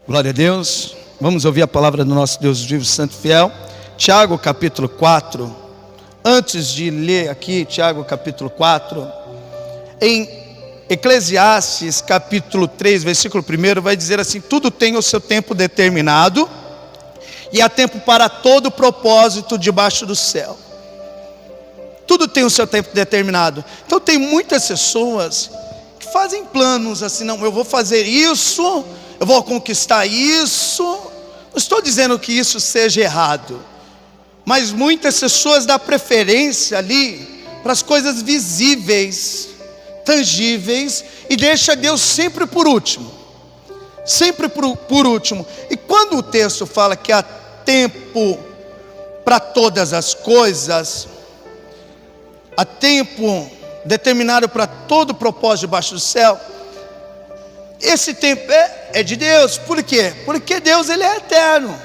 Glória a Deus. Vamos ouvir a palavra do nosso Deus vivo, santo e fiel. Tiago capítulo 4. Antes de ler aqui Tiago capítulo 4, em Eclesiastes capítulo 3, versículo 1, vai dizer assim: tudo tem o seu tempo determinado, e há tempo para todo propósito debaixo do céu. Tudo tem o seu tempo determinado. Então tem muitas pessoas que fazem planos assim: não, eu vou fazer isso, eu vou conquistar isso. Não estou dizendo que isso seja errado, mas muitas pessoas dão preferência ali para as coisas visíveis, tangíveis, e deixa Deus sempre por último. Sempre por último. E quando o texto fala que há tempo para todas as coisas, há tempo determinado para todo propósito debaixo do céu, esse tempo é de Deus. Por quê? Porque Deus, Ele é eterno.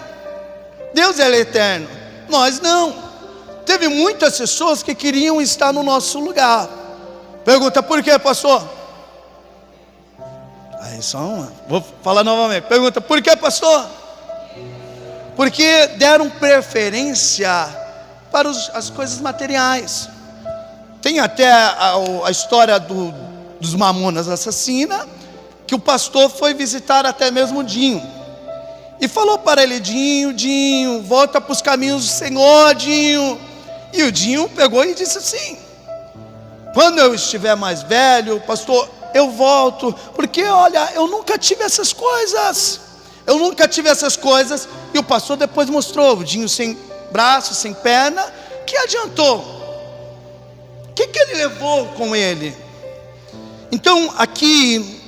Deus, Ele é eterno. Nós não. Teve muitas pessoas que queriam estar no nosso lugar. Pergunta: por quê, pastor? Aí só uma. Vou falar novamente. Pergunta: por quê, pastor? Porque deram preferência para as coisas materiais. Tem até a história dos Mamonas assassina, que o pastor foi visitar até mesmo Dinho, e falou para ele: Dinho, volta para os caminhos do Senhor, Dinho. E o Dinho pegou e disse assim: quando eu estiver mais velho, pastor, eu volto, porque olha, eu nunca tive essas coisas. E o pastor depois mostrou o Dinho sem braço, sem perna. Que adiantou? O que ele levou com ele? Então aqui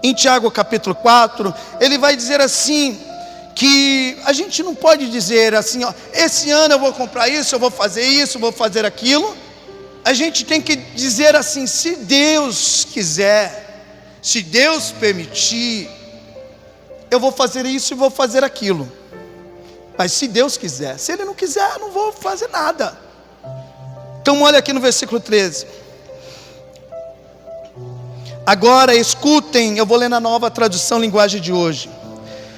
em Tiago capítulo 4, ele vai dizer assim, que a gente não pode dizer assim: ó, esse ano eu vou comprar isso, eu vou fazer isso, eu vou fazer aquilo. A gente tem que dizer assim: se Deus quiser, se Deus permitir, eu vou fazer isso e vou fazer aquilo. Mas se Deus quiser, se Ele não quiser, eu não vou fazer nada. Então olha aqui no versículo 13. Agora escutem, eu vou ler na Nova Tradução Linguagem de Hoje.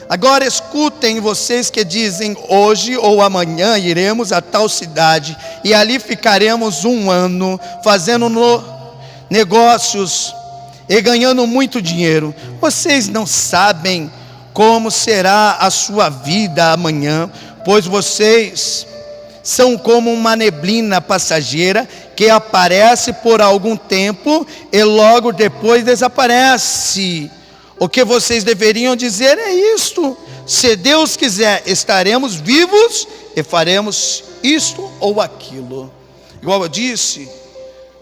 Agora escutem vocês que dizem: hoje ou amanhã iremos a tal cidade, e ali ficaremos 1 ano, fazendo negócios e ganhando muito dinheiro. Vocês não sabem como será a sua vida amanhã, pois vocês são como uma neblina passageira que aparece por algum tempo e logo depois desaparece. O que vocês deveriam dizer é isto: se Deus quiser, estaremos vivos e faremos isto ou aquilo. Igual eu disse,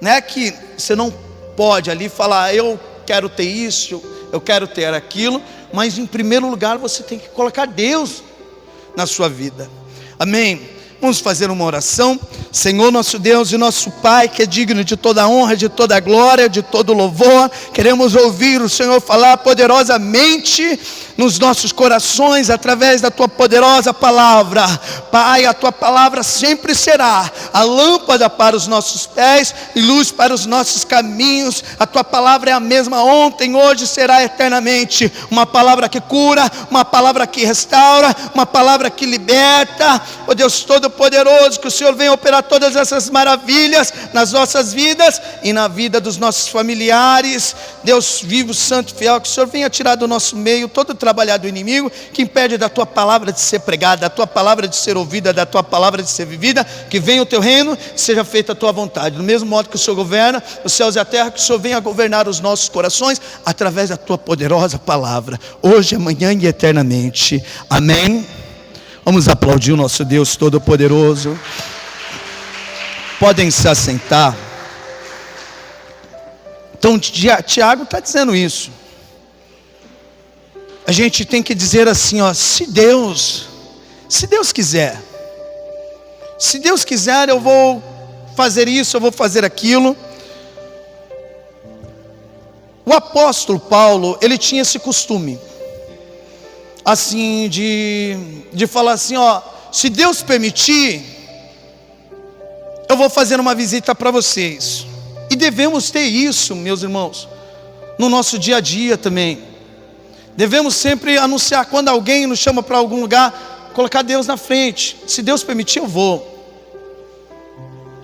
não é que você não pode ali falar: eu quero ter isso, eu quero ter aquilo, mas em primeiro lugar você tem que colocar Deus na sua vida. Amém? Vamos fazer uma oração. Senhor nosso Deus e nosso Pai, que é digno de toda honra, de toda glória, de todo louvor, queremos ouvir o Senhor falar poderosamente nos nossos corações, através da Tua poderosa palavra. Pai, a Tua palavra sempre será a lâmpada para os nossos pés e luz para os nossos caminhos. A Tua palavra é a mesma ontem, hoje, será eternamente. Uma palavra que cura, uma palavra que restaura, uma palavra que liberta. Ó Deus Todo-Poderoso, que o Senhor venha operar todas essas maravilhas nas nossas vidas e na vida dos nossos familiares. Deus vivo, santo, fiel, que o Senhor venha tirar do nosso meio todo o trabalhar do inimigo que impede da Tua palavra de ser pregada, da Tua palavra de ser ouvida, da Tua palavra de ser vivida. Que venha o Teu reino, seja feita a Tua vontade, do mesmo modo que o Senhor governa os céus e a terra, que o Senhor venha governar os nossos corações através da Tua poderosa palavra, hoje, amanhã e eternamente. Amém. Vamos aplaudir o nosso Deus Todo-Poderoso. Podem se assentar. Então Tiago está dizendo isso. A gente tem que dizer assim, ó: se Deus quiser, eu vou fazer isso, eu vou fazer aquilo. O apóstolo Paulo, ele tinha esse costume, assim, de falar assim, ó: se Deus permitir, eu vou fazer uma visita para vocês. E devemos ter isso, meus irmãos, no nosso dia a dia também. Devemos sempre anunciar, quando alguém nos chama para algum lugar, colocar Deus na frente. Se Deus permitir, eu vou.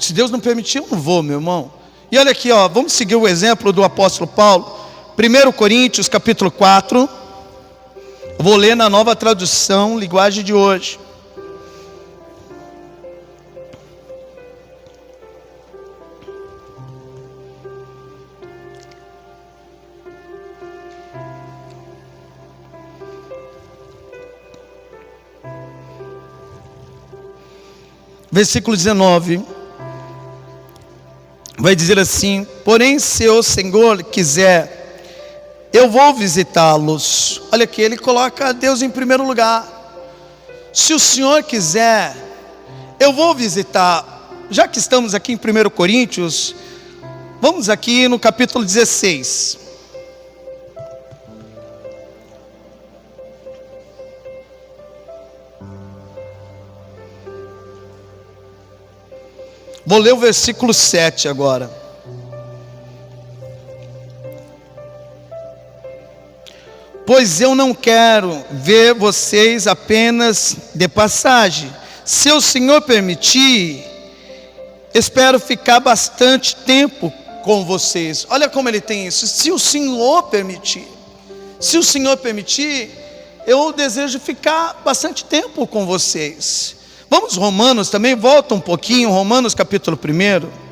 Se Deus não permitir, eu não vou, meu irmão. E olha aqui, ó, vamos seguir o exemplo do apóstolo Paulo. 1 Coríntios capítulo 4. Vou ler na Nova Tradução, linguagem de hoje. Versículo 19, vai dizer assim: porém, se o Senhor quiser, eu vou visitá-los. Olha aqui, ele coloca Deus em primeiro lugar. Se o Senhor quiser, eu vou visitar. Já que estamos aqui em 1 Coríntios, vamos aqui no capítulo 16. Vou ler o versículo 7 agora. Pois eu não quero ver vocês apenas de passagem. Se o Senhor permitir, espero ficar bastante tempo com vocês. Olha como ele tem isso. Se o Senhor permitir. Se o Senhor permitir, eu desejo ficar bastante tempo com vocês. Vamos Romanos também, volta um pouquinho, Romanos capítulo 1.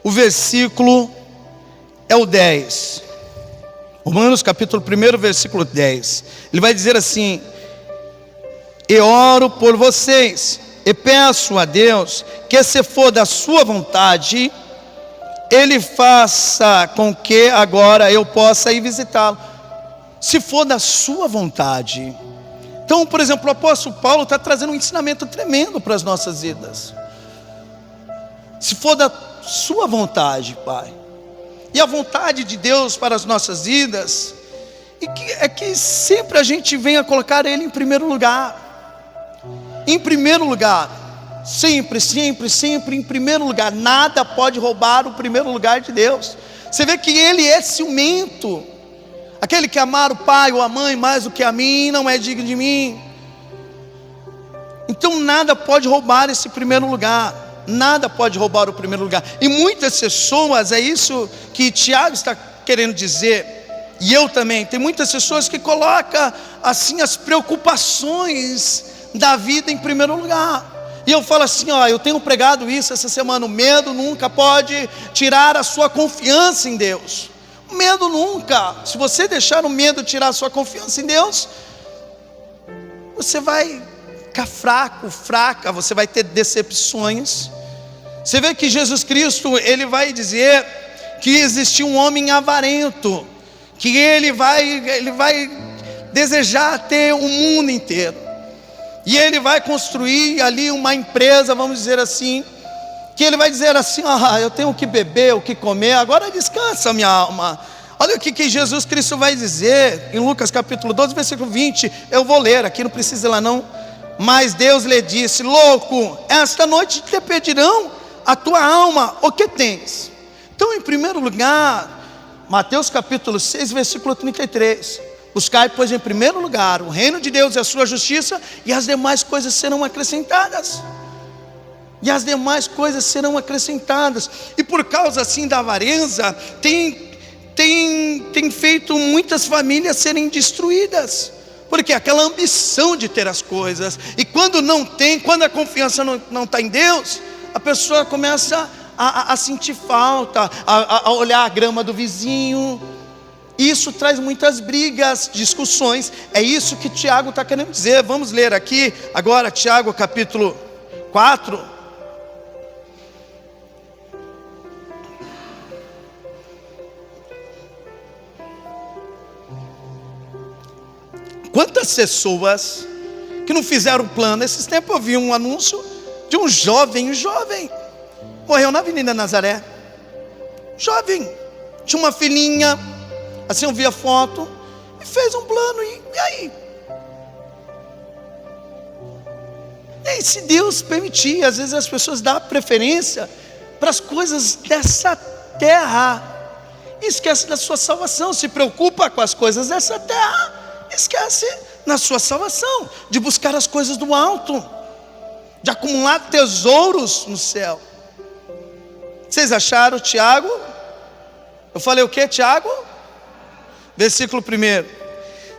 O versículo é o 10. Romanos capítulo 1, versículo 10. Ele vai dizer assim: e oro por vocês, e peço a Deus que, se for da sua vontade, Ele faça com que agora eu possa ir visitá-lo. Se for da sua vontade. Então, por exemplo, o apóstolo Paulo está trazendo um ensinamento tremendo para as nossas vidas. Se for da sua vontade, Pai. E a vontade de Deus para as nossas vidas é que sempre a gente venha colocar Ele em primeiro lugar. Em primeiro lugar, sempre, sempre, sempre em primeiro lugar. Nada pode roubar o primeiro lugar de Deus. Você vê que Ele é ciumento. Aquele que amar o pai ou a mãe mais do que a mim, não é digno de mim. Então nada pode roubar esse primeiro lugar. Nada pode roubar o primeiro lugar. E muitas pessoas, é isso que Tiago está querendo dizer, e eu também, tem muitas pessoas que colocam assim as preocupações da vida em primeiro lugar. E eu falo assim, ó, eu tenho pregado isso essa semana: o medo nunca pode tirar a sua confiança em Deus. O medo nunca. Se você deixar o medo tirar a sua confiança em Deus, você vai ficar fraca, você vai ter decepções. Você vê que Jesus Cristo, Ele vai dizer que existiu um homem avarento, que ele vai desejar ter o mundo inteiro. E ele vai construir ali uma empresa, vamos dizer assim, que ele vai dizer assim: eu tenho o que beber, o que comer, agora descansa minha alma. Olha o que Jesus Cristo vai dizer em Lucas capítulo 12, versículo 20. Eu vou ler, aqui não precisa ir lá não. Mas Deus lhe disse: louco, esta noite te pedirão a tua alma, o que tens? Então, em primeiro lugar, Mateus capítulo 6, versículo 33. Buscai, pois, em primeiro lugar o reino de Deus e a sua justiça, e as demais coisas serão acrescentadas. E as demais coisas serão acrescentadas. E por causa assim da avareza, tem feito muitas famílias serem destruídas. Porque aquela ambição de ter as coisas, e quando não tem, quando a confiança não está em Deus, a pessoa começa a sentir falta, a olhar a grama do vizinho. Isso traz muitas brigas, discussões. É isso que Tiago está querendo dizer. Vamos ler aqui agora Tiago capítulo 4. Quantas pessoas que não fizeram plano? Esses tempos eu vi um anúncio de um jovem morreu na Avenida Nazaré. Jovem, tinha uma filhinha, assim eu vi a foto. e fez um plano, e aí? E se Deus permitir, às vezes as pessoas dão preferência para as coisas dessa terra, e esquece da sua salvação, se preocupa com as coisas dessa terra, esquece na sua salvação, de buscar as coisas do alto, de acumular tesouros no céu. Vocês acharam, Tiago? Eu falei o que, Tiago? Versículo 1: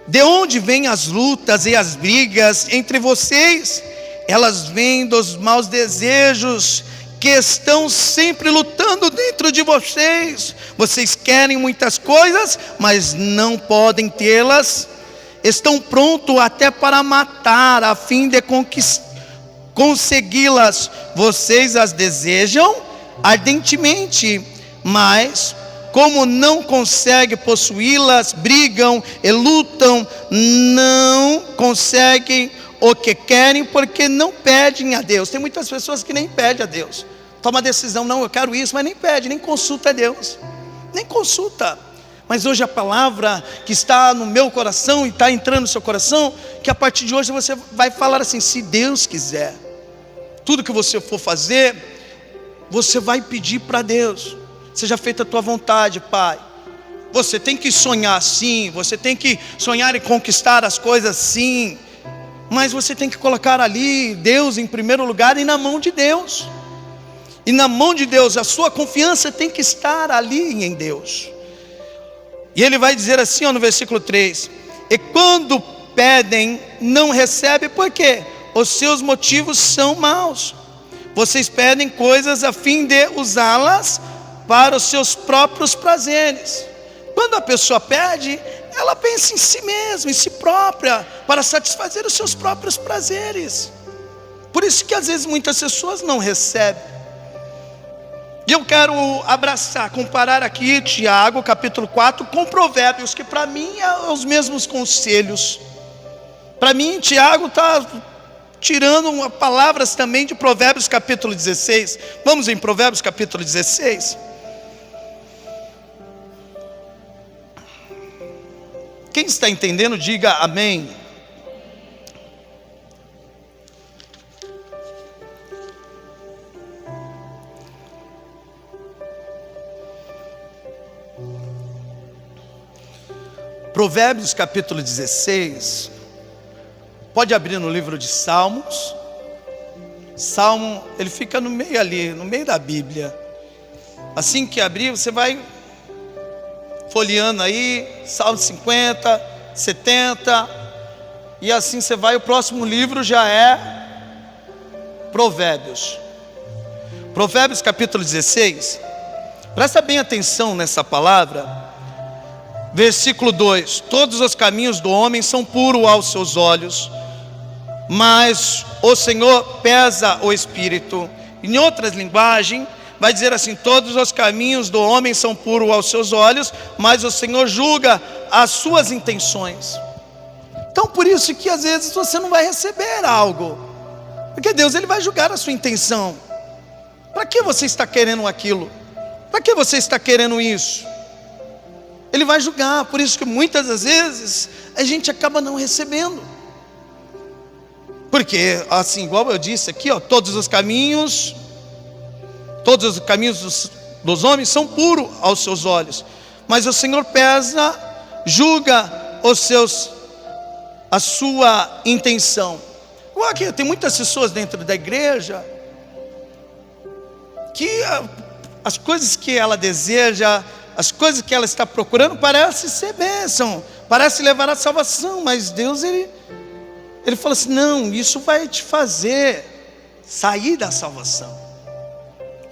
de onde vêm as lutas e as brigas entre vocês? Elas vêm dos maus desejos que estão sempre lutando dentro de vocês. Vocês querem muitas coisas, mas não podem tê-las. Estão prontos até para matar, a fim de consegui-las. Vocês as desejam ardentemente, mas como não conseguem possuí-las, brigam e lutam, não conseguem o que querem, porque não pedem a Deus. Tem muitas pessoas que nem pedem a Deus, toma a decisão, não, eu quero isso, mas nem pede, nem consulta a Deus, nem consulta. Mas hoje a palavra que está no meu coração e está entrando no seu coração, que a partir de hoje você vai falar assim: se Deus quiser, tudo que você for fazer, você vai pedir para Deus: seja feita a tua vontade, Pai. Você tem que sonhar sim, você tem que sonhar em conquistar as coisas sim, mas você tem que colocar ali Deus em primeiro lugar e na mão de Deus. E na mão de Deus, a sua confiança tem que estar ali em Deus. E ele vai dizer assim, no versículo 3: e quando pedem, não recebem, por quê? Os seus motivos são maus. Vocês pedem coisas a fim de usá-las para os seus próprios prazeres. Quando a pessoa pede, ela pensa em si mesma, em si própria, para satisfazer os seus próprios prazeres. Por isso que às vezes muitas pessoas não recebem. E eu quero abraçar, comparar aqui Tiago capítulo 4 com Provérbios, que para mim é os mesmos conselhos. Para mim Tiago está tirando palavras também de Provérbios capítulo 16. Vamos em Provérbios capítulo 16. Quem está entendendo, diga amém. Provérbios capítulo 16, pode abrir no livro de Salmos. Salmo, ele fica no meio ali, no meio da Bíblia. Assim que abrir, você vai folheando aí, Salmo 50, 70, e assim você vai, o próximo livro já é Provérbios. Provérbios capítulo 16, presta bem atenção nessa palavra. Versículo 2: todos os caminhos do homem são puros aos seus olhos, mas o Senhor pesa o espírito. Em outras linguagens, vai dizer assim: todos os caminhos do homem são puros aos seus olhos, mas o Senhor julga as suas intenções. Então por isso que às vezes você não vai receber algo, porque Deus ele vai julgar a sua intenção. Para que você está querendo aquilo? Para que você está querendo isso? Ele vai julgar. Por isso que muitas das vezes a gente acaba não recebendo, porque assim, igual eu disse aqui, todos os caminhos dos homens são puros aos seus olhos, mas o Senhor pesa, julga a sua intenção. Igual aqui, tem muitas pessoas dentro da igreja que as coisas que ela deseja, as coisas que ela está procurando parece ser bênção, parece levar à salvação, mas Deus ele fala assim: não, isso vai te fazer sair da salvação.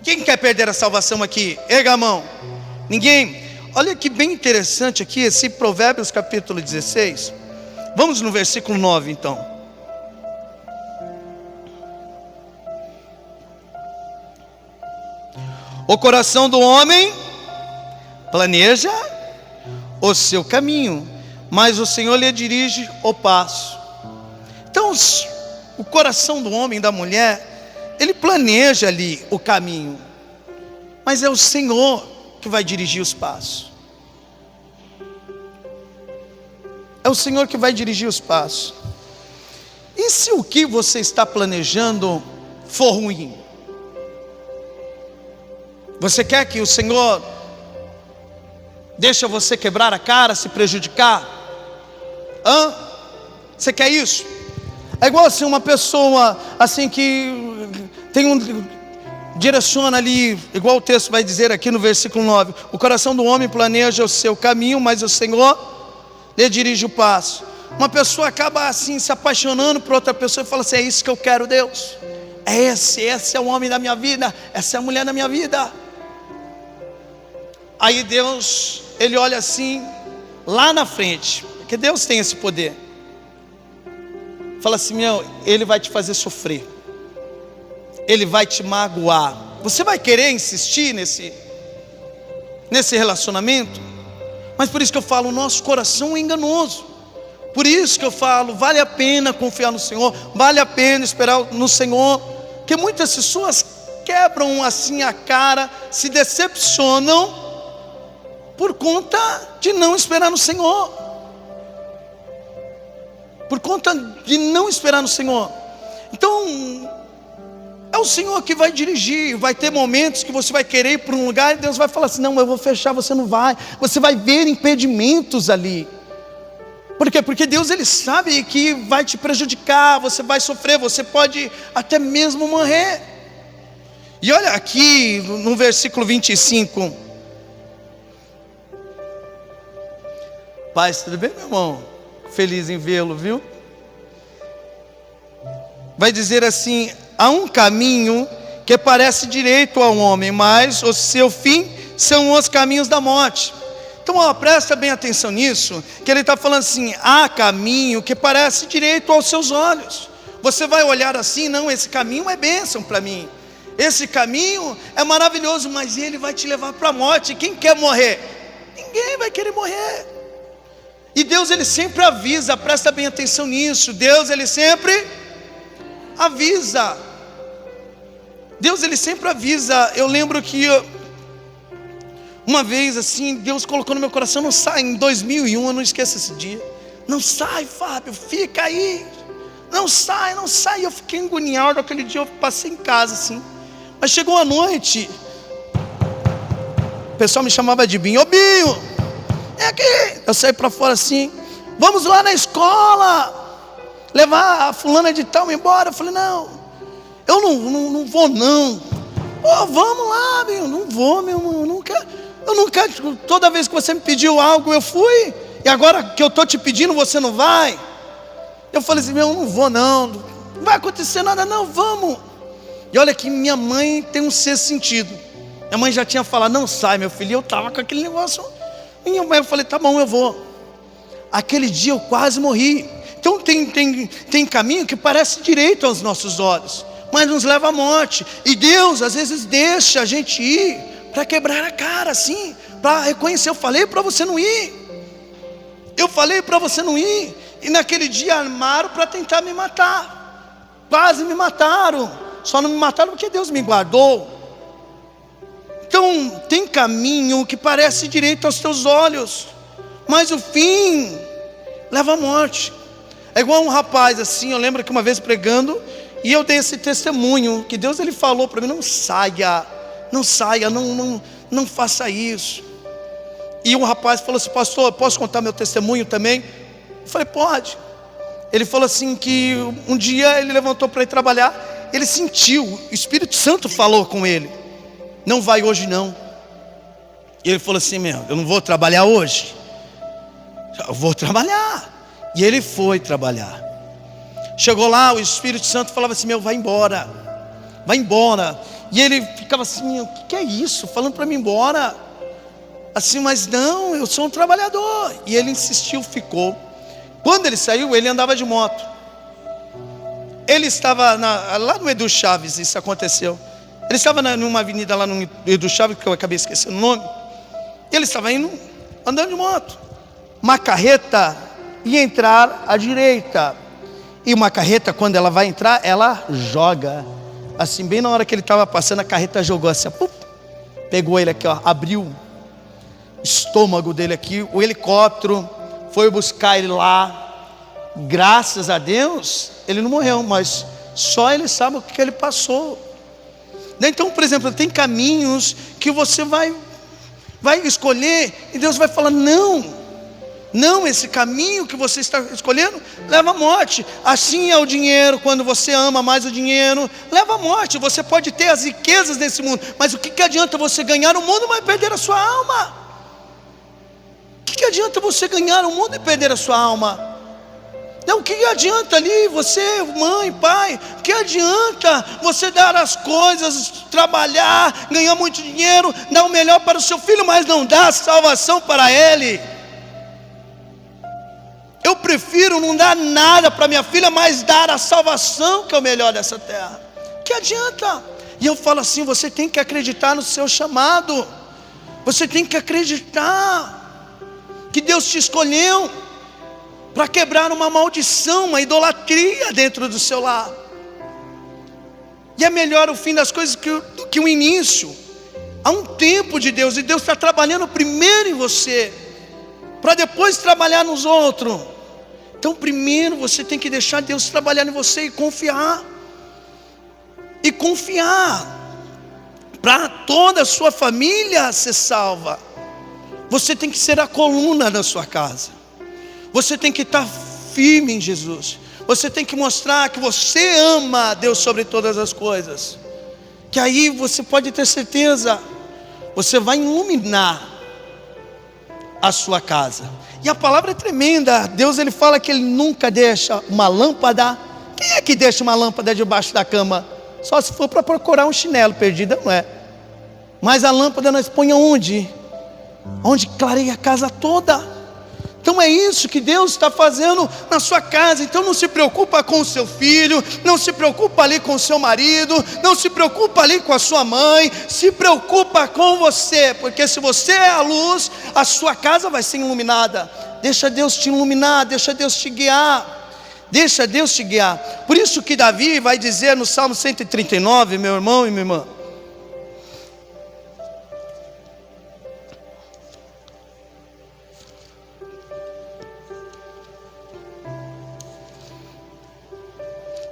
Quem quer perder a salvação aqui? Erga a mão. Ninguém? Olha que bem interessante aqui esse Provérbios capítulo 16. Vamos no versículo 9 então. O coração do homem planeja o seu caminho, mas o Senhor lhe dirige o passo. Então o coração do homem e da mulher, ele planeja ali o caminho, mas é o Senhor que vai dirigir os passos. É o Senhor que vai dirigir os passos. E se o que você está planejando for ruim? Você quer que o Senhor deixe você quebrar a cara, se prejudicar? Você quer isso? É igual assim uma pessoa assim que tem direciona ali, igual o texto vai dizer aqui no versículo 9: o coração do homem planeja o seu caminho, mas o Senhor lhe dirige o passo. Uma pessoa acaba assim se apaixonando por outra pessoa e fala assim: é isso que eu quero, Deus. Esse é o homem da minha vida, essa é a mulher da minha vida. Aí Deus, Ele olha assim, lá na frente, porque Deus tem esse poder. Fala assim: Ele vai te fazer sofrer, Ele vai te magoar. Você vai querer insistir nesse relacionamento? Mas por isso que eu falo, o nosso coração é enganoso. Por isso que eu falo, vale a pena confiar no Senhor, vale a pena esperar no Senhor. Porque muitas pessoas quebram assim a cara, se decepcionam por conta de não esperar no Senhor. Por conta de não esperar no Senhor. Então, é o Senhor que vai dirigir. Vai ter momentos que você vai querer ir para um lugar e Deus vai falar assim: não, eu vou fechar, você não vai. Você vai ver impedimentos ali. Por quê? Porque Deus, Ele sabe que vai te prejudicar, você vai sofrer, você pode até mesmo morrer. E olha aqui no versículo 25. Paz, tudo bem, meu irmão? Feliz em vê-lo, viu? Vai dizer assim: há um caminho que parece direito ao homem, mas o seu fim são os caminhos da morte. Então, presta bem atenção nisso, que ele está falando assim: há caminho que parece direito aos seus olhos. Você vai olhar assim: não, esse caminho é bênção para mim, esse caminho é maravilhoso, mas ele vai te levar para a morte. Quem quer morrer? Ninguém vai querer morrer. E Deus, Ele sempre avisa, presta bem atenção nisso. Deus, Ele sempre avisa. Deus, Ele sempre avisa. Eu lembro que uma vez assim, Deus colocou no meu coração: não sai, em 2001, eu não esqueço esse dia. Não sai, Fábio, fica aí. Não sai, não sai. Eu fiquei agoniado aquele dia, eu passei em casa assim. Mas chegou a noite, o pessoal me chamava de Binho. Ô Binho, é aqui. Eu saí para fora assim: vamos lá na escola, levar a fulana de tal embora. Eu falei: não, eu não vou não. Vamos lá, meu. Não vou, meu irmão, eu nunca, toda vez que você me pediu algo eu fui, e agora que eu estou te pedindo você não vai. Eu falei assim: eu não vou não vai acontecer nada não, vamos. E olha que minha mãe tem um sexto sentido. Minha mãe já tinha falado: não sai, meu filho. E eu estava com aquele negócio. Eu falei: tá bom, eu vou. Aquele dia eu quase morri. Então tem caminho que parece direito aos nossos olhos, mas nos leva à morte. E Deus às vezes deixa a gente ir para quebrar a cara assim, para reconhecer: eu falei para você não ir, eu falei para você não ir. E naquele dia armaram para tentar me matar, quase me mataram. Só não me mataram porque Deus me guardou. Então tem caminho que parece direito aos teus olhos, mas o fim leva à morte. É igual um rapaz assim, eu lembro que uma vez pregando, e eu dei esse testemunho, que Deus, Ele falou para mim: não saia, não faça isso. E um rapaz falou assim: pastor, posso contar meu testemunho também? Eu falei: pode. Ele falou assim que um dia ele levantou para ir trabalhar, ele sentiu, o Espírito Santo falou com ele: não vai hoje não. E ele falou assim: eu não vou trabalhar hoje. Eu vou trabalhar. E ele foi trabalhar. Chegou lá, o Espírito Santo falava assim: vai embora, vai embora. E ele ficava assim: o que é isso? Falando para mim ir embora. Assim: mas não, eu sou um trabalhador. E ele insistiu, ficou. Quando ele saiu, ele andava de moto. Ele estava lá no Edu Chaves, isso aconteceu. Ele estava numa avenida lá no Edu Chaves, que eu acabei esquecendo o nome. Ele estava indo, andando de moto. Uma carreta ia entrar à direita. E uma carreta, quando ela vai entrar, ela joga. Assim, bem na hora que ele estava passando, a carreta jogou assim, pegou ele aqui, abriu o estômago dele aqui. O helicóptero foi buscar ele lá. Graças a Deus, ele não morreu, mas só ele sabe o que ele passou. Então, por exemplo, tem caminhos que você vai escolher e Deus vai falar: não, esse caminho que você está escolhendo leva à morte. Assim é o dinheiro. Quando você ama mais o dinheiro, leva à morte. Você pode ter as riquezas desse mundo, mas o que adianta você ganhar o mundo, mas perder a sua alma? O que adianta você ganhar o mundo e perder a sua alma? Não, o que adianta ali você, mãe, pai? O que adianta você dar as coisas, trabalhar, ganhar muito dinheiro, dar o melhor para o seu filho, mas não dar salvação para ele? Eu prefiro não dar nada para minha filha, mas dar a salvação, que é o melhor dessa terra. Que adianta? E eu falo assim: você tem que acreditar no seu chamado. Você tem que acreditar que Deus te escolheu para quebrar uma maldição, uma idolatria dentro do seu lar. E é melhor o fim das coisas do que o início. Há um tempo de Deus, e Deus está trabalhando primeiro em você, para depois trabalhar nos outros. Então primeiro você tem que deixar Deus trabalhar em você e confiar. E confiar para toda a sua família ser salva. Você tem que ser a coluna da sua casa. Você tem que estar firme em Jesus. Você tem que mostrar que você ama a Deus sobre todas as coisas. Que aí você pode ter certeza, você vai iluminar a sua casa. E a palavra é tremenda. Deus, ele fala que ele nunca deixa uma lâmpada. Quem é que deixa uma lâmpada debaixo da cama? Só se for para procurar um chinelo perdido, não é? Mas a lâmpada nós põe aonde? Onde clareia a casa toda. Então é isso que Deus está fazendo na sua casa. Então não se preocupa com o seu filho, não se preocupa ali com o seu marido, não se preocupa ali com a sua mãe, se preocupa com você, porque se você é a luz, a sua casa vai ser iluminada. Deixa Deus te iluminar, deixa Deus te guiar, deixa Deus te guiar. Por isso que Davi vai dizer no Salmo 139, meu irmão e minha irmã: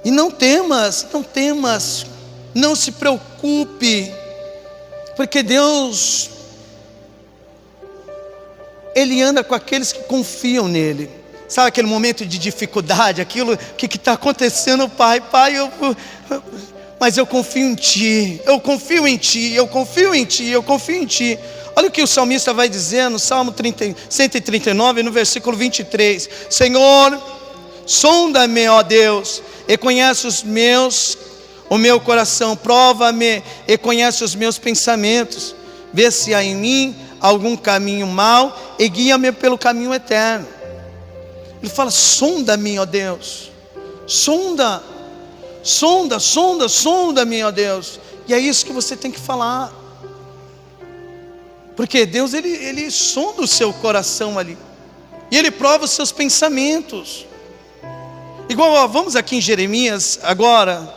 e não temas, não se preocupe, porque Deus, Ele anda com aqueles que confiam nele. Sabe aquele momento de dificuldade, aquilo que está acontecendo, pai, mas eu confio em Ti, eu confio em Ti, eu confio em Ti, eu confio em Ti. Olha o que o salmista vai dizer no Salmo 139, no versículo 23: Senhor, sonda-me, ó Deus, e conhece o meu coração, prova-me e conhece os meus pensamentos, vê se há em mim algum caminho mau e guia-me pelo caminho eterno. Ele fala: sonda-me, ó Deus, sonda-me, ó Deus. E é isso que você tem que falar, porque Deus, ele sonda o seu coração ali, e Ele prova os seus pensamentos. Igual, vamos aqui em Jeremias agora,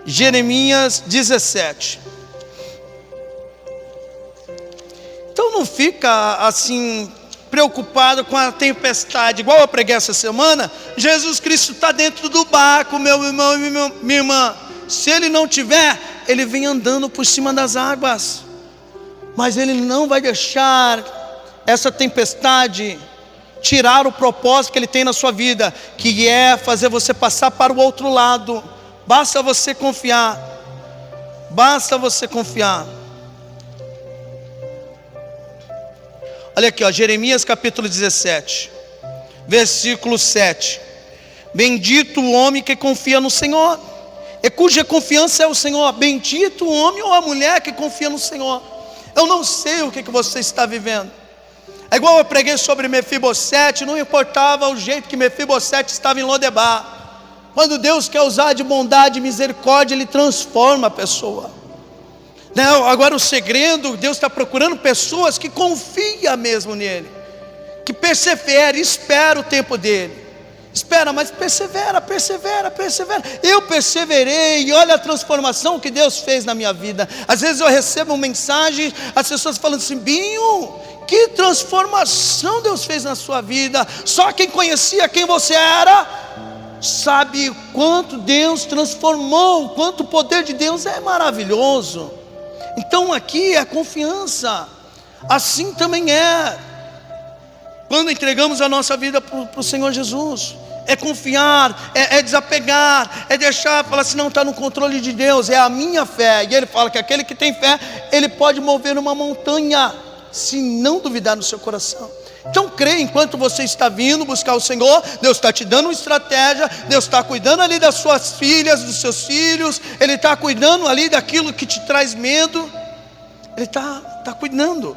Jeremias 17. Então não fica assim preocupado com a tempestade. Igual eu preguei essa semana, Jesus Cristo está dentro do barco, meu irmão e minha irmã. Se Ele não tiver, Ele vem andando por cima das águas, mas Ele não vai deixar essa tempestade tirar o propósito que Ele tem na sua vida, que é fazer você passar para o outro lado. Basta você confiar, basta você confiar. Olha aqui, ó, Jeremias capítulo 17, versículo 7. Bendito o homem que confia no Senhor, e cuja confiança é o Senhor. Bendito o homem ou a mulher que confia no Senhor. Eu não sei o que você está vivendo. É igual eu preguei sobre Mefibosete, não importava o jeito que Mefibosete estava em Lodebar. Quando Deus quer usar de bondade e misericórdia, Ele transforma a pessoa. Não, agora o segredo, Deus está procurando pessoas que confiam mesmo nele, que persevera, espera o tempo dele. Espera, mas persevera. Eu perseverei e olha a transformação que Deus fez na minha vida. Às vezes eu recebo uma mensagem, as pessoas falando assim: Binho, que transformação Deus fez na sua vida. Só quem conhecia quem você era sabe quanto Deus transformou, quanto o poder de Deus é maravilhoso. Então aqui é confiança. Assim também é quando entregamos a nossa vida para o Senhor Jesus. É confiar, é desapegar, é deixar, falar assim, não, está no controle de Deus, é a minha fé. E ele fala que aquele que tem fé, ele pode mover uma montanha, se não duvidar no seu coração. Então creia, enquanto você está vindo buscar o Senhor, Deus está te dando uma estratégia, Deus está cuidando ali das suas filhas, dos seus filhos, Ele está cuidando ali daquilo que te traz medo, Ele está cuidando.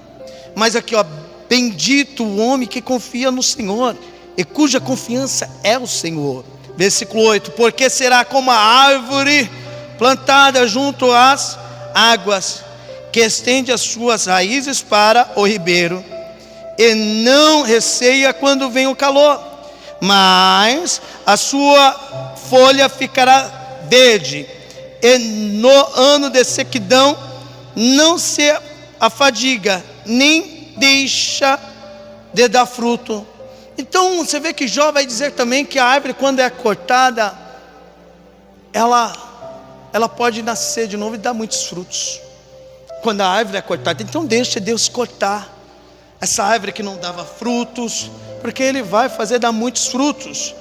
Mas aqui ó, bendito o homem que confia no Senhor, e cuja confiança é o Senhor. Versículo 8, porque será como a árvore plantada junto às águas, que estende as suas raízes para o ribeiro, e não receia quando vem o calor, mas a sua folha ficará verde, e no ano de sequidão não se afadiga, nem deixa de dar fruto. Então você vê que Jó vai dizer também que a árvore, quando é cortada, ela pode nascer de novo e dar muitos frutos. Quando a árvore é cortada, então deixa Deus cortar essa árvore que não dava frutos, porque Ele vai fazer dar muitos frutos.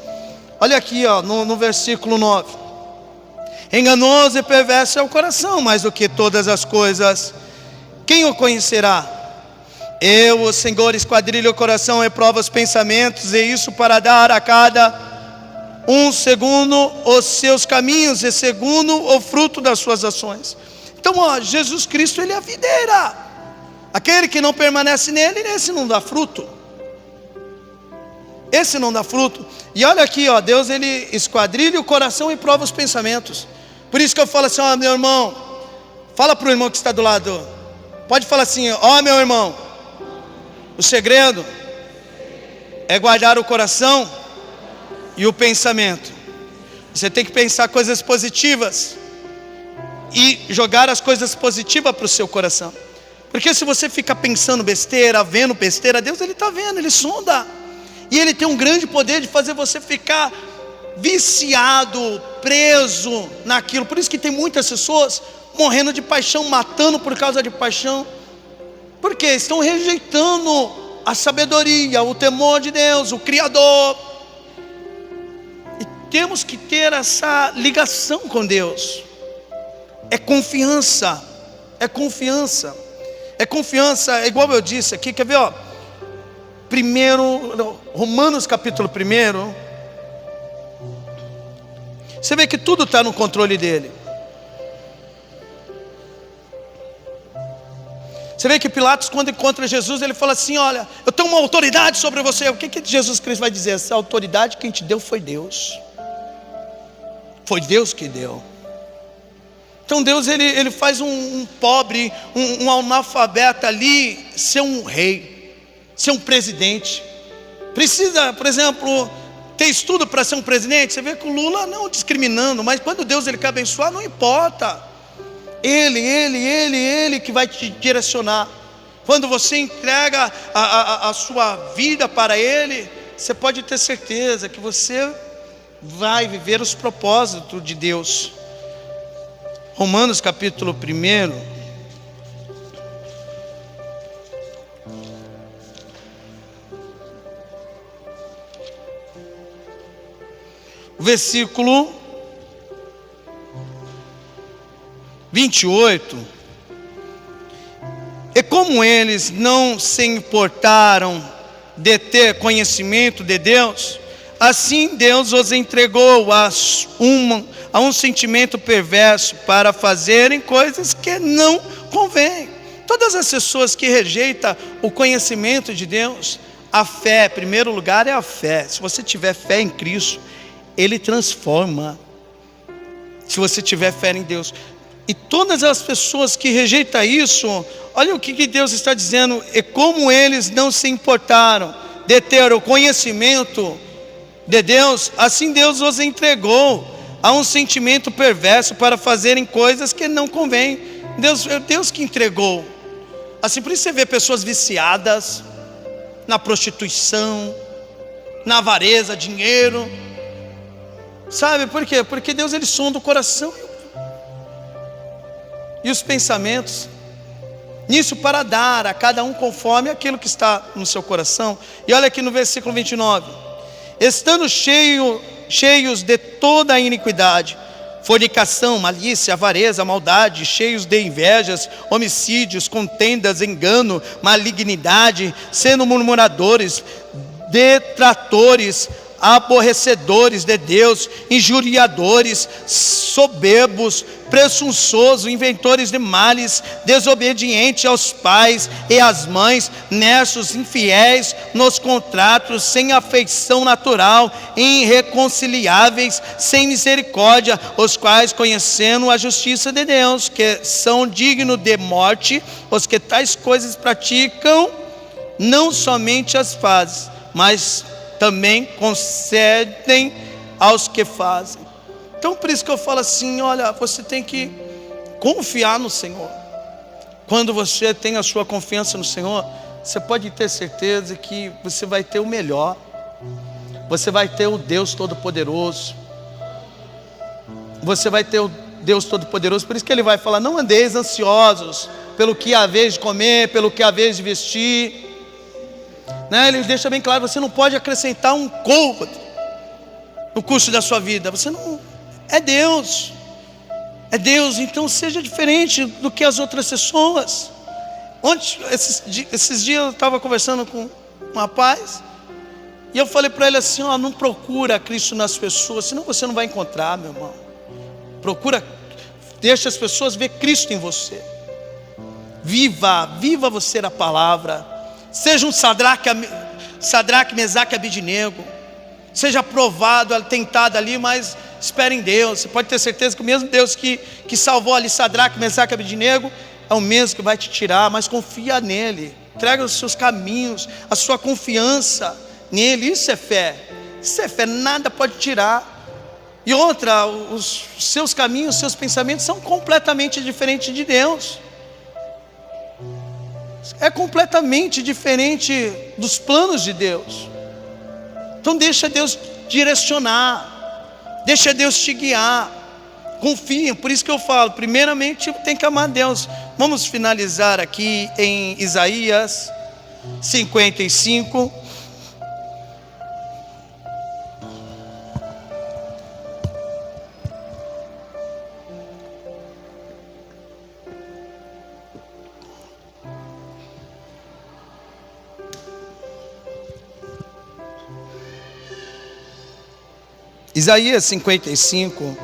Olha aqui ó, no versículo 9: enganoso e perverso é o coração, mais do que todas as coisas, quem o conhecerá? Eu, o Senhor, esquadrilho o coração e provo os pensamentos, e isso para dar a cada um segundo os seus caminhos e segundo o fruto das suas ações. Então ó, Jesus Cristo, Ele é a videira. Aquele que não permanece nele, esse não dá fruto. Esse não dá fruto. E olha aqui ó, Deus Ele esquadrilha o coração e prova os pensamentos. Por isso que eu falo assim, ó meu irmão, fala para o irmão que está do lado, pode falar assim, ó meu irmão, o segredo é guardar o coração e o pensamento. Você tem que pensar coisas positivas e jogar as coisas positivas para o seu coração. Porque se você fica pensando besteira, vendo besteira, Deus Ele está vendo, Ele sonda. E Ele tem um grande poder de fazer você ficar viciado, preso naquilo. Por isso que tem muitas pessoas morrendo de paixão, matando por causa de paixão. Porque estão rejeitando a sabedoria, o temor de Deus, o Criador. E temos que ter essa ligação com Deus. É confiança, é confiança. É confiança, é igual eu disse aqui, quer ver ó? Romanos capítulo 1, você vê que tudo está no controle dele. Você vê que Pilatos, quando encontra Jesus, ele fala assim, olha, eu tenho uma autoridade sobre você. O que Jesus Cristo vai dizer? Essa autoridade quem te deu foi Deus. Foi Deus que deu. Então Deus ele faz um pobre, um analfabeta ali ser um rei, ser um presidente. Precisa, por exemplo, ter estudo para ser um presidente. Você vê que o Lula não discriminando, mas quando Deus ele quer abençoar, não importa. Ele que vai te direcionar. Quando você entrega a sua vida para Ele, você pode ter certeza que você vai viver os propósitos de Deus. Romanos capítulo 1, versículo 28, e como eles não se importaram de ter conhecimento de Deus, assim Deus os entregou a um sentimento perverso para fazerem coisas que não convêm. Todas as pessoas que rejeitam o conhecimento de Deus, a fé, em primeiro lugar é a fé. Se você tiver fé em Cristo, Ele transforma. Se você tiver fé em Deus. E todas as pessoas que rejeitam isso, olha o que Deus está dizendo, e como eles não se importaram de ter o conhecimento de Deus, assim Deus os entregou a um sentimento perverso para fazerem coisas que não convêm. É Deus que entregou Assim, por isso você vê pessoas viciadas na prostituição, na avareza, dinheiro. Sabe por quê? Porque Deus, Ele sonda o coração e os pensamentos. Nisso, para dar a cada um conforme aquilo que está no seu coração. E olha aqui no versículo 29. Estando cheios de toda a iniquidade, fornicação, malícia, avareza, maldade, cheios de invejas, homicídios, contendas, engano, malignidade, sendo murmuradores, detratores, aborrecedores de Deus, injuriadores, soberbos, presunçosos, inventores de males, desobedientes aos pais e às mães, nessos infiéis nos contratos, sem afeição natural, irreconciliáveis, sem misericórdia, os quais, conhecendo a justiça de Deus, que são dignos de morte, os que tais coisas praticam, não somente as fazem, mas também concedem aos que fazem. Então por isso que eu falo assim, olha, você tem que confiar no Senhor. Quando você tem a sua confiança no Senhor, você pode ter certeza que você vai ter o melhor. Você vai ter o Deus Todo-Poderoso. Você vai ter o Deus Todo-Poderoso. Por isso que Ele vai falar, não andeis ansiosos pelo que há vez de comer, pelo que há vez de vestir. Ele deixa bem claro, você não pode acrescentar um côvado no curso da sua vida. Você não, é Deus, então seja diferente do que as outras pessoas. Ontem, esses dias eu estava conversando com um rapaz, e eu falei para ele assim, não procura Cristo nas pessoas, senão você não vai encontrar, meu irmão. Deixa as pessoas ver Cristo em você. Viva você a palavra. Seja um Sadraque, Mesaque e Abednego. Seja provado, tentado ali, mas espere em Deus. Você pode ter certeza que o mesmo Deus que salvou ali Sadraque, Mesaque e Abednego é o mesmo que vai te tirar, mas confia nele. Entrega os seus caminhos, a sua confiança nele. Isso é fé, nada pode tirar. E outra, os seus caminhos, os seus pensamentos são completamente diferentes de Deus. É completamente diferente dos planos de Deus. Então deixa Deus direcionar, deixa Deus te guiar, confia. Por isso que eu falo, primeiramente tem que amar Deus. Vamos finalizar aqui em Isaías 55. Isaías 55,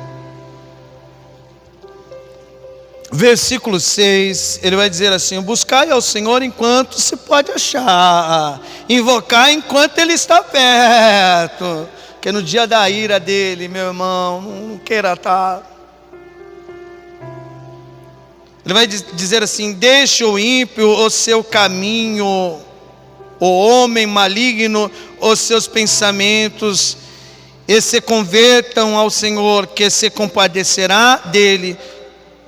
versículo 6, ele vai dizer assim: buscai ao Senhor enquanto se pode achar, invocar enquanto Ele está perto, que no dia da ira dele, meu irmão, não queira estar. Ele vai dizer assim: deixe o ímpio o seu caminho, o homem maligno os seus pensamentos, e se convertam ao Senhor, que se compadecerá dele.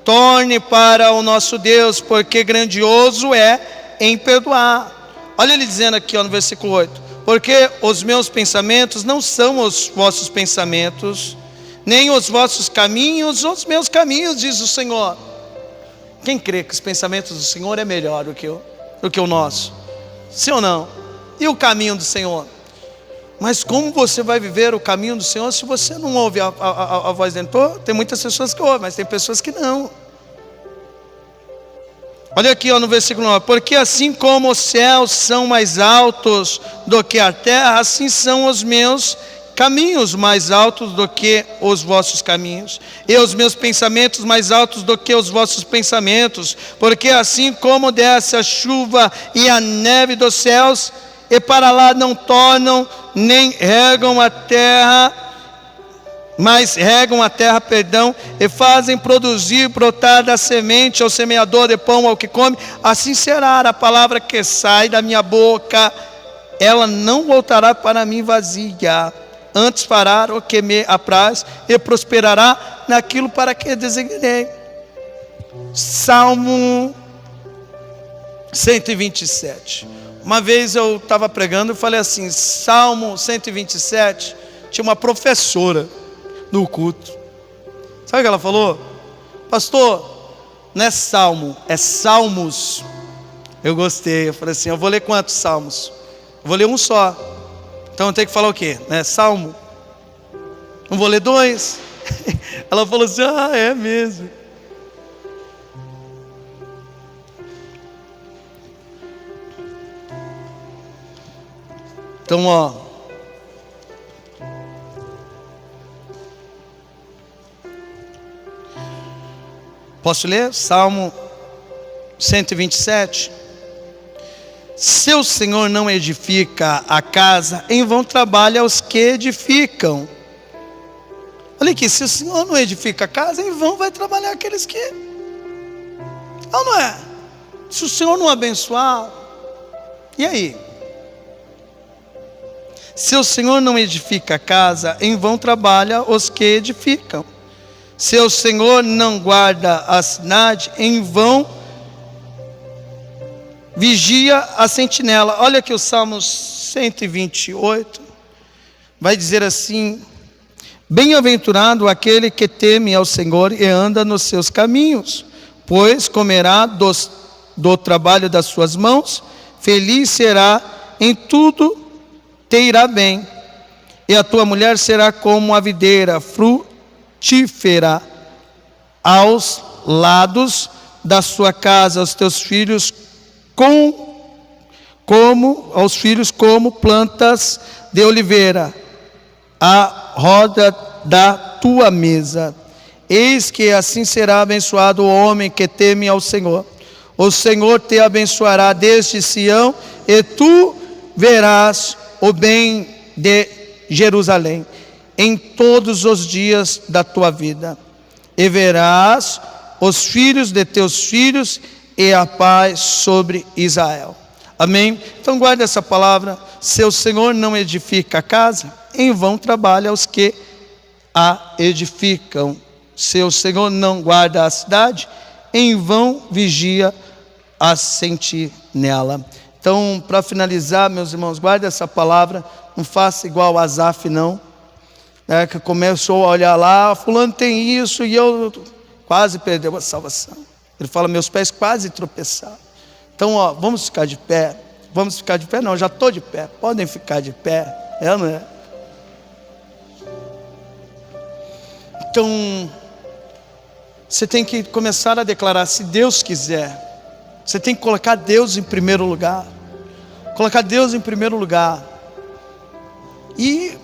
Torne para o nosso Deus, porque grandioso é em perdoar. Olha ele dizendo aqui no versículo 8: porque os meus pensamentos não são os vossos pensamentos, nem os vossos caminhos os meus caminhos, diz o Senhor. Quem crê que os pensamentos do Senhor é melhor do que o nosso? Sim ou não? E o caminho do Senhor? Mas como você vai viver o caminho do Senhor se você não ouve a voz dele? Tem muitas pessoas que ouvem, mas tem pessoas que não. Olha aqui no versículo 9: porque assim como os céus são mais altos do que a terra, assim são os meus caminhos mais altos do que os vossos caminhos, e os meus pensamentos mais altos do que os vossos pensamentos. Porque assim como desce a chuva e a neve dos céus, e para lá não tornam, nem regam a terra, mas regam a terra, e fazem produzir, brotar da semente ao semeador, de pão ao que come, assim será a palavra que sai da minha boca. Ela não voltará para mim vazia, antes fará o que me apraz, e prosperará naquilo para que designei. Salmo 127. Uma vez eu estava pregando e falei assim, Salmo 127, tinha uma professora no culto. Sabe o que ela falou? Pastor, não é salmo, é salmos. Eu gostei, eu falei assim, eu vou ler quantos salmos? Eu vou ler um só. Então eu tenho que falar o quê? Né? Salmo. Não vou ler 2. Ela falou assim, é mesmo. Então, posso ler? Salmo 127. Se o Senhor não edifica a casa, em vão trabalha os que edificam. Olha aqui, se o Senhor não edifica a casa, em vão vai trabalhar aqueles que... Não é? Se o Senhor não abençoar, e aí? Se o Senhor não edifica a casa, em vão trabalha os que edificam. Se o Senhor não guarda a cidade, em vão vigia a sentinela. Olha aqui o Salmo 128, vai dizer assim: bem-aventurado aquele que teme ao Senhor e anda nos seus caminhos, pois comerá do trabalho das suas mãos, feliz será em tudo, te irá bem, e a tua mulher será como a videira frutífera aos lados da sua casa, os teus filhos como plantas de oliveira, a roda da tua mesa. Eis que assim será abençoado o homem que teme ao Senhor. O Senhor te abençoará desde Sião, e tu verás o bem de Jerusalém em todos os dias da tua vida, e verás os filhos de teus filhos e a paz sobre Israel. Amém? Então guarde essa palavra. Se o Senhor não edifica a casa, em vão trabalha os que a edificam. Se o Senhor não guarda a cidade, em vão vigia a sentinela. Então, para finalizar, meus irmãos, guarde essa palavra. Não faça igual a Asaf, não. Que começou a olhar lá, fulano tem isso, e eu quase perdeu a salvação. Ele fala, meus pés quase tropeçaram. Então, vamos ficar de pé. Vamos ficar de pé? Não, já estou de pé. Podem ficar de pé. Não é? Então, você tem que começar a declarar, se Deus quiser. Você tem que colocar Deus em primeiro lugar. Colocar Deus em primeiro lugar. E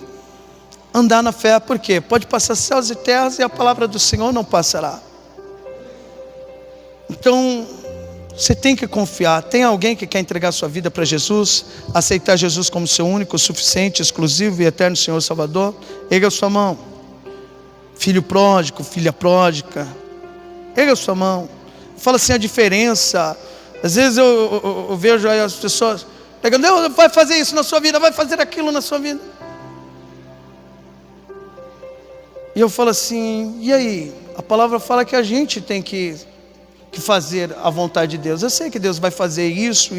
andar na fé, por quê? Pode passar céus e terras e a palavra do Senhor não passará. Então, você tem que confiar. Tem alguém que quer entregar sua vida para Jesus? Aceitar Jesus como seu único, suficiente, exclusivo e eterno Senhor Salvador? Erga a sua mão. Filho pródigo, filha pródiga. Erga a sua mão. Fala assim a diferença. Às vezes eu vejo aí as pessoas pegando, Deus vai fazer isso na sua vida, vai fazer aquilo na sua vida. E eu falo assim, e aí? A palavra fala que a gente tem que fazer a vontade de Deus. Eu sei que Deus vai fazer isso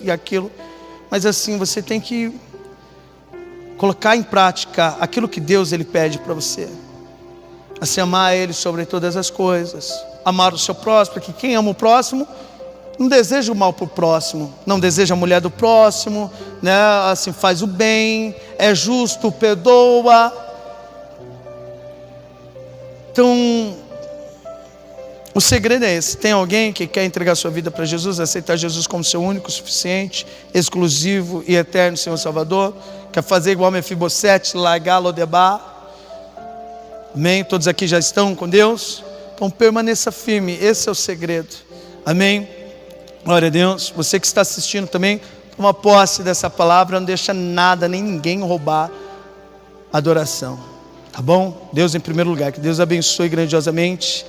e aquilo, mas assim, você tem que colocar em prática aquilo que Deus Ele pede para você. Assim, amar Ele sobre todas as coisas, amar o seu próximo, porque quem ama o próximo não deseja o mal para o próximo, não deseja a mulher do próximo, né? Assim, faz o bem, é justo, perdoa. Então, o segredo é esse. Tem alguém que quer entregar sua vida para Jesus, aceitar Jesus como seu único, suficiente, exclusivo e eterno Senhor Salvador? Quer fazer igual Mefibosete, largar Lodebar? Amém? Todos aqui já estão com Deus? Então permaneça firme, esse é o segredo. Amém? Glória a Deus. Você que está assistindo também, toma posse dessa palavra, não deixa nada, nem ninguém roubar a adoração. Tá bom? Deus em primeiro lugar, que Deus abençoe grandiosamente.